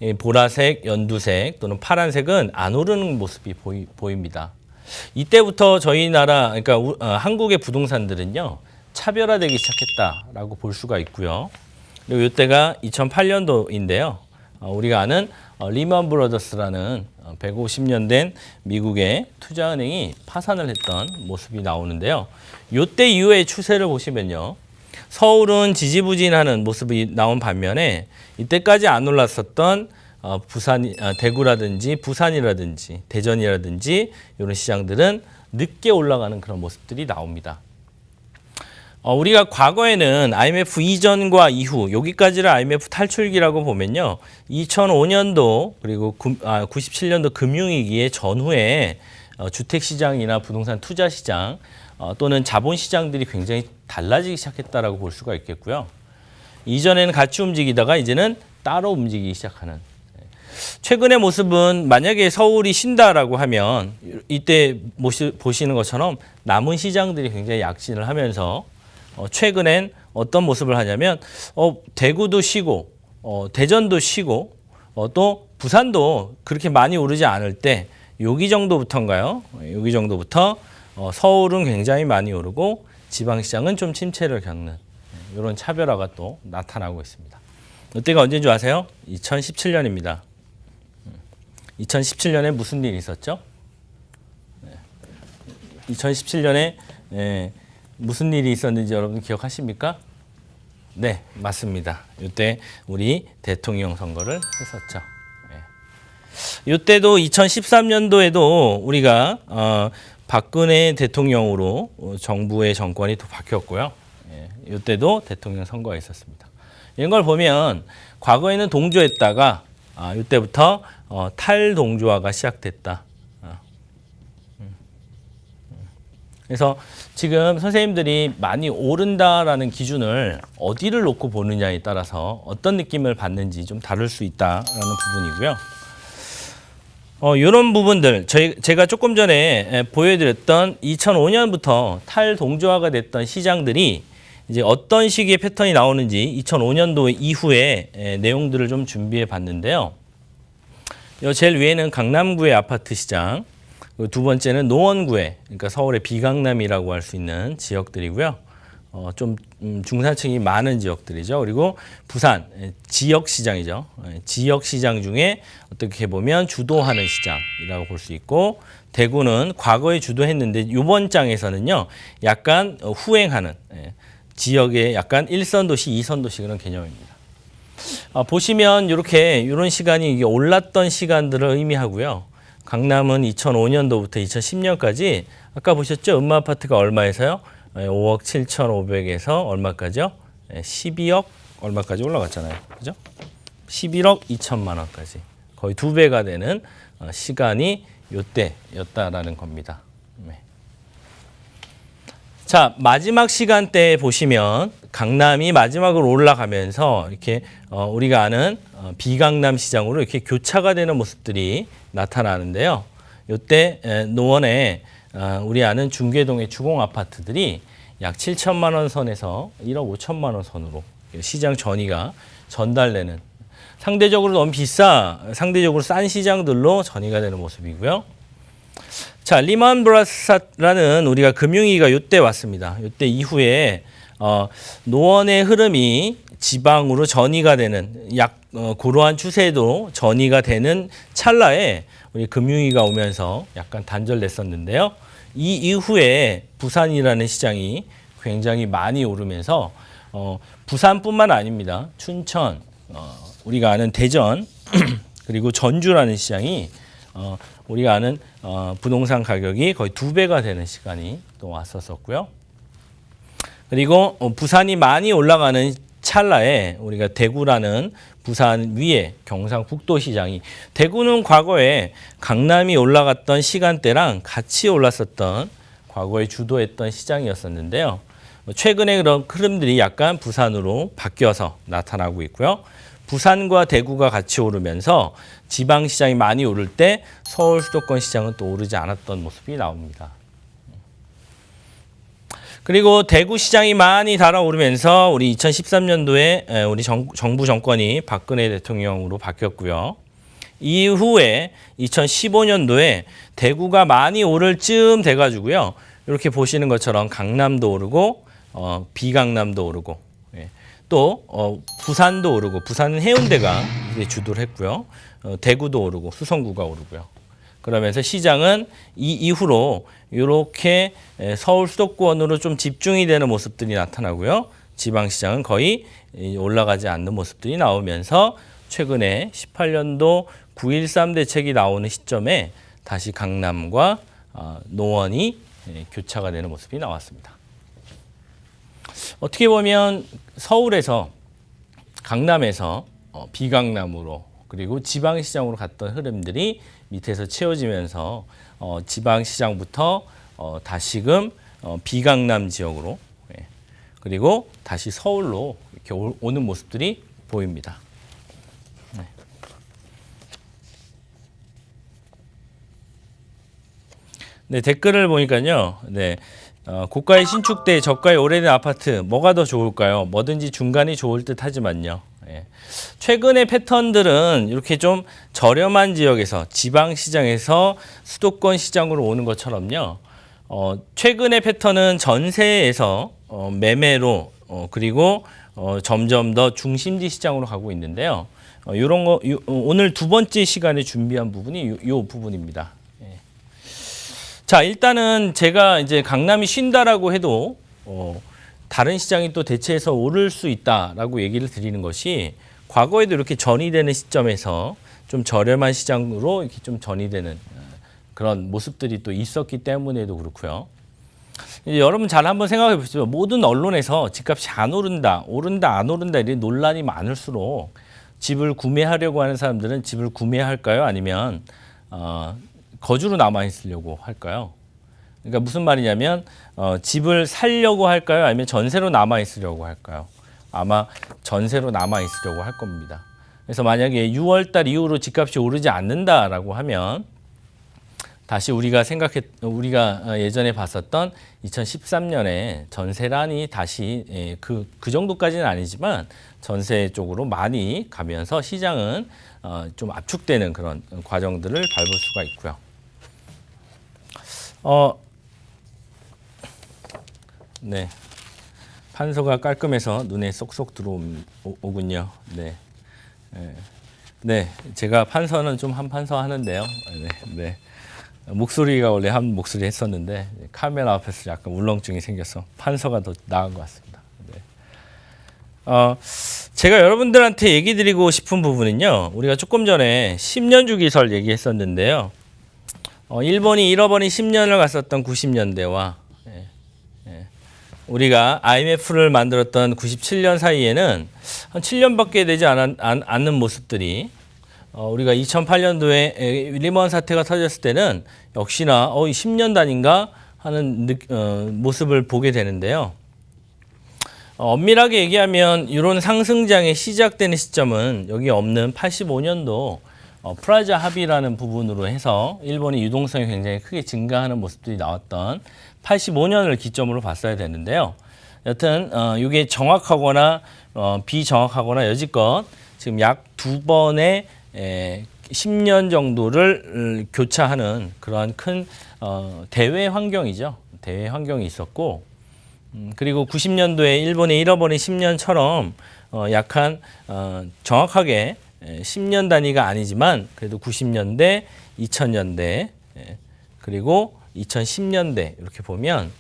이 보라색, 연두색 또는 파란색은 안 오르는 모습이 보입니다. 이때부터 저희 나라, 그러니까 한국의 부동산들은요, 차별화되기 시작했다라고 볼 수가 있고요. 그리고 이때가 2008년도인데요. 우리가 아는 리먼 브러더스라는 150년 된 미국의 투자은행이 파산을 했던 모습이 나오는데요. 이때 이후의 추세를 보시면요. 서울은 지지부진하는 모습이 나온 반면에 이때까지 안 올랐었던 대구라든지 부산이라든지 대전이라든지 이런 시장들은 늦게 올라가는 그런 모습들이 나옵니다. 우리가 과거에는 IMF 이전과 이후 여기까지를 IMF 탈출기라고 보면요. 2005년도 그리고 97년도 금융위기의 전후에 주택시장이나 부동산 투자시장 또는 자본시장들이 굉장히 달라지기 시작했다라고 볼 수가 있겠고요. 이전에는 같이 움직이다가 이제는 따로 움직이기 시작하는. 최근의 모습은 만약에 서울이 쉰다라고 하면 이때 보시는 것처럼 남은 시장들이 굉장히 약진을 하면서 최근엔 어떤 모습을 하냐면 대구도 쉬고 대전도 쉬고 또 부산도 그렇게 많이 오르지 않을 때 여기 정도부터인가요? 여기 정도부터 서울은 굉장히 많이 오르고 지방시장은 좀 침체를 겪는 이런 차별화가 또 나타나고 있습니다. 이때가 언제인 줄 아세요? 2017년입니다. 2017년에 무슨 일이 있었죠? 2017년에 무슨 일이 있었는지 여러분 기억하십니까? 네, 맞습니다. 이때 우리 대통령 선거를 했었죠. 이때도 2013년도에도 우리가 박근혜 대통령으로 정부의 정권이 또 바뀌었고요. 이때도 대통령 선거가 있었습니다. 이런 걸 보면 과거에는 동조했다가 이때부터 탈동조화가 시작됐다. 그래서 지금 선생님들이 많이 오른다라는 기준을 어디를 놓고 보느냐에 따라서 어떤 느낌을 받는지 좀 다를 수 있다라는 부분이고요. 이런 부분들 제가 조금 전에 보여드렸던 2005년부터 탈동조화가 됐던 시장들이 이제 어떤 시기의 패턴이 나오는지 2005년도 이후의 내용들을 좀 준비해 봤는데요. 제일 위에는 강남구의 아파트 시장, 두 번째는 노원구의, 그러니까 서울의 비강남이라고 할 수 있는 지역들이고요. 좀 중산층이 많은 지역들이죠. 그리고 부산 지역시장이죠. 지역시장 중에 어떻게 보면 주도하는 시장이라고 볼 수 있고, 대구는 과거에 주도했는데 이번 장에서는요 약간 후행하는 지역의 약간 1선 도시, 2선 도시 그런 개념입니다. 보시면 이런 시간이 올랐던 시간들을 의미하고요. 강남은 2005년도부터 2010년까지 아까 보셨죠? 음마아파트가 얼마에서요? 5억 7,500에서 얼마까지요? 12억 얼마까지 올라갔잖아요. 그죠? 11억 2천만 원까지. 거의 2배가 되는 시간이 이때였다라는 겁니다. 네. 자, 마지막 시간대에 보시면 강남이 마지막으로 올라가면서 이렇게 우리가 아는 비강남 시장으로 이렇게 교차가 되는 모습들이 나타나는데요. 이때 노원에 우리 아는 중계동의 주공 아파트들이 약 7천만 원 선에서 1억 5천만 원 선으로 시장 전이가 전달되는, 상대적으로 너무 상대적으로 싼 시장들로 전이가 되는 모습이고요. 자, 리먼 브라더스라는 우리가 금융위기가 이때 왔습니다. 이때 이후에 노원의 흐름이 지방으로 전이가 되는 그러한 추세도 전이가 되는 찰나에 우리 금융위기가 오면서 약간 단절됐었는데요. 이 이후에 부산이라는 시장이 굉장히 많이 오르면서 부산뿐만 아닙니다. 춘천, 우리가 아는 대전 그리고 전주라는 시장이 우리가 아는 부동산 가격이 거의 2배가 되는 시간이 또 왔었고요. 그리고 부산이 많이 올라가는 찰나에 우리가 대구라는 부산 위에 경상북도 시장이, 대구는 과거에 강남이 올라갔던 시간대랑 같이 올랐었던 과거에 주도했던 시장이었었는데요. 최근에 그런 흐름들이 약간 부산으로 바뀌어서 나타나고 있고요. 부산과 대구가 같이 오르면서 지방시장이 많이 오를 때 서울 수도권 시장은 또 오르지 않았던 모습이 나옵니다. 그리고 대구 시장이 많이 달아오르면서 우리 2013년도에 우리 정부 정권이 박근혜 대통령으로 바뀌었고요. 이후에 2015년도에 대구가 많이 오를 쯤 돼가지고요. 이렇게 보시는 것처럼 강남도 오르고 비강남도 오르고 또 부산도 오르고 부산은 해운대가 이제 주도를 했고요. 대구도 오르고 수성구가 오르고요. 그러면서 시장은 이 이후로 이렇게 서울 수도권으로 좀 집중이 되는 모습들이 나타나고요. 지방시장은 거의 올라가지 않는 모습들이 나오면서 최근에 18년도 9.13 대책이 나오는 시점에 다시 강남과 노원이 교차가 되는 모습이 나왔습니다. 어떻게 보면 서울에서 강남에서 비강남으로 그리고 지방시장으로 갔던 흐름들이 밑에서 채워지면서 지방시장부터 다시금 비강남 지역으로 그리고 다시 서울로 이렇게 오는 모습들이 보입니다. 네, 댓글을 보니까요. 네, 고가의 신축대, 저가의 오래된 아파트 뭐가 더 좋을까요? 뭐든지 중간이 좋을 듯 하지만요. 최근의 패턴들은 이렇게 좀 저렴한 지역에서 지방시장에서 수도권 시장으로 오는 것처럼요. 최근의 패턴은 전세에서 매매로 그리고 점점 더 중심지 시장으로 가고 있는데요. 이런 거 오늘 두 번째 시간에 준비한 부분이 이 부분입니다. 자, 일단은 제가 이제 강남이 쉰다라고 해도 다른 시장이 또 대체해서 오를 수 있다라고 얘기를 드리는 것이 과거에도 이렇게 전이되는 시점에서 좀 저렴한 시장으로 이렇게 좀 전이되는 그런 모습들이 또 있었기 때문에도 그렇고요. 이제 여러분 잘 한번 생각해 보시죠. 모든 언론에서 집값이 안 오른다, 오른다, 안 오른다 이런 논란이 많을수록 집을 구매하려고 하는 사람들은 집을 구매할까요? 아니면 거주로 남아 있으려고 할까요? 그러니까 무슨 말이냐면 집을 살려고 할까요? 아니면 전세로 남아 있으려고 할까요? 아마 전세로 남아 있으려고 할 겁니다. 그래서 만약에 6월 달 이후로 집값이 오르지 않는다라고 하면 다시 우리가 예전에 봤었던 2013년에 전세란이 다시 그 정도까지는 아니지만 전세 쪽으로 많이 가면서 시장은 좀 압축되는 그런 과정들을 밟을 수가 있고요. 네. 판서가 깔끔해서 눈에 쏙쏙 들어오군요. 네. 네. 제가 판서는 좀 한 판서 하는데요. 네. 목소리가 원래 한 목소리 했었는데 카메라 앞에서 약간 울렁증이 생겨서 판서가 더 나은 것 같습니다. 네. 제가 여러분들한테 얘기 드리고 싶은 부분은요. 우리가 조금 전에 10년 주기설 얘기했었는데요. 일본이 잃어버린 10년을 갔었던 90년대와 우리가 IMF를 만들었던 97년 사이에는 한 7년밖에 되지 않는 모습들이 우리가 2008년도에 리먼 사태가 터졌을 때는 역시나 10년 단인가 하는 모습을 보게 되는데요. 엄밀하게 얘기하면 이런 상승장의 시작되는 시점은 여기 없는 85년도 프라자 합의라는 부분으로 해서 일본의 유동성이 굉장히 크게 증가하는 모습들이 나왔던 85년을 기점으로 봤어야 되는데요. 여튼 이게 정확하거나 비정확하거나 여지껏 지금 약 2번의 10년 정도를 교차하는 그러한 큰 대외 환경이죠. 대외 환경이 있었고 그리고 90년도에 일본의 잃어버린 10년처럼 약한 정확하게 10년 단위가 아니지만 그래도 90년대, 2000년대 그리고 2010년대 이렇게 보면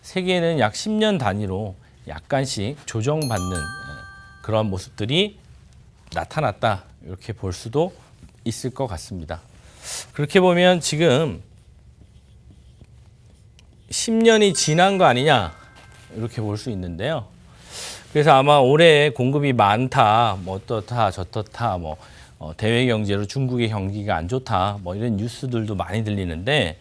세계는 약 10년 단위로 약간씩 조정받는 그런 모습들이 나타났다 이렇게 볼 수도 있을 것 같습니다. 그렇게 보면 지금 10년이 지난 거 아니냐 이렇게 볼 수 있는데요. 그래서 아마 올해 공급이 많다, 뭐 어떻다, 저떻다, 뭐 대외 경제로 중국의 경기가 안 좋다, 뭐 이런 뉴스들도 많이 들리는데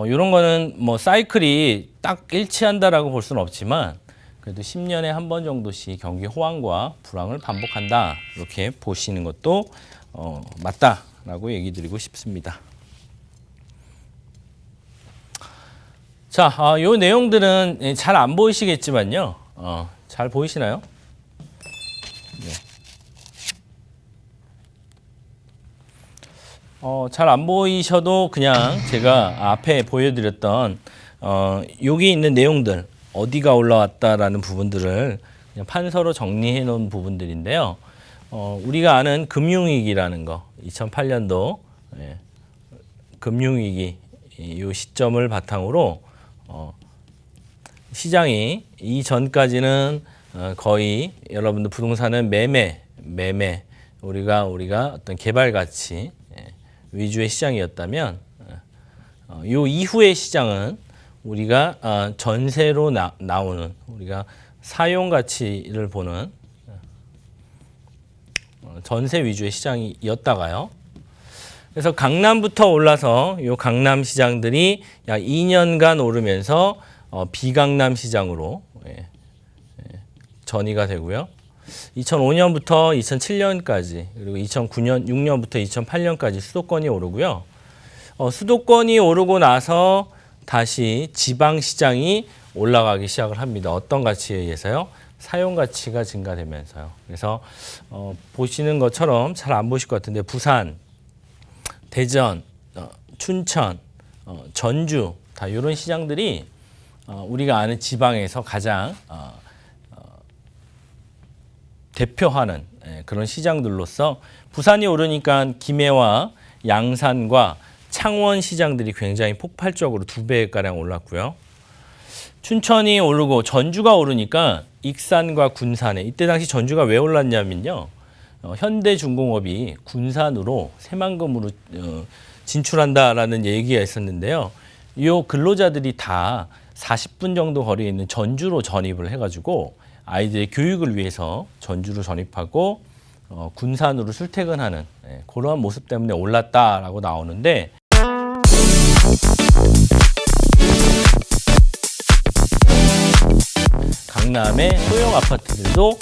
이런 거는 뭐 사이클이 딱 일치한다라고 볼 수는 없지만 그래도 10년에 한 번 정도씩 경기 호황과 불황을 반복한다 이렇게 보시는 것도 맞다라고 얘기 드리고 싶습니다. 자, 요 내용들은 잘 안 보이시겠지만요. 잘 보이시나요? 네. 잘 안 보이셔도 그냥 제가 앞에 보여드렸던 여기 있는 내용들 어디가 올라왔다라는 부분들을 그냥 판서로 정리해 놓은 부분들인데요. 우리가 아는 금융위기라는 거 2008년도 금융위기 이 시점을 바탕으로 시장이 이전까지는 거의 여러분들 부동산은 매매 우리가 어떤 개발 가치 위주의 시장이었다면 요 이후의 시장은 우리가 전세로 나오는 우리가 사용 가치를 보는 전세 위주의 시장이었다가요. 그래서 강남부터 올라서 요 강남 시장들이 약 2년간 오르면서 비강남 시장으로 전이가 되고요. 2005년부터 2007년까지 그리고 2009년, 6년부터 2008년까지 수도권이 오르고요. 수도권이 오르고 나서 다시 지방 시장이 올라가기 시작을 합니다. 어떤 가치에 의해서요? 사용 가치가 증가되면서요. 그래서 보시는 것처럼 잘 안 보실 것 같은데 부산, 대전, 춘천, 전주 다 이런 시장들이 우리가 아는 지방에서 가장 대표하는 그런 시장들로서 부산이 오르니까 김해와 양산과 창원 시장들이 굉장히 폭발적으로 2배가량 올랐고요. 춘천이 오르고 전주가 오르니까 익산과 군산에 이때 당시 전주가 왜 올랐냐면요. 현대중공업이 군산으로 새만금으로 진출한다라는 얘기가 있었는데요. 이 근로자들이 다 40분 정도 거리에 있는 전주로 전입을 해가지고 아이들의 교육을 위해서 전주로 전입하고 군산으로 출퇴근하는 그러한 모습 때문에 올랐다라고 나오는데 강남의 소형 아파트들도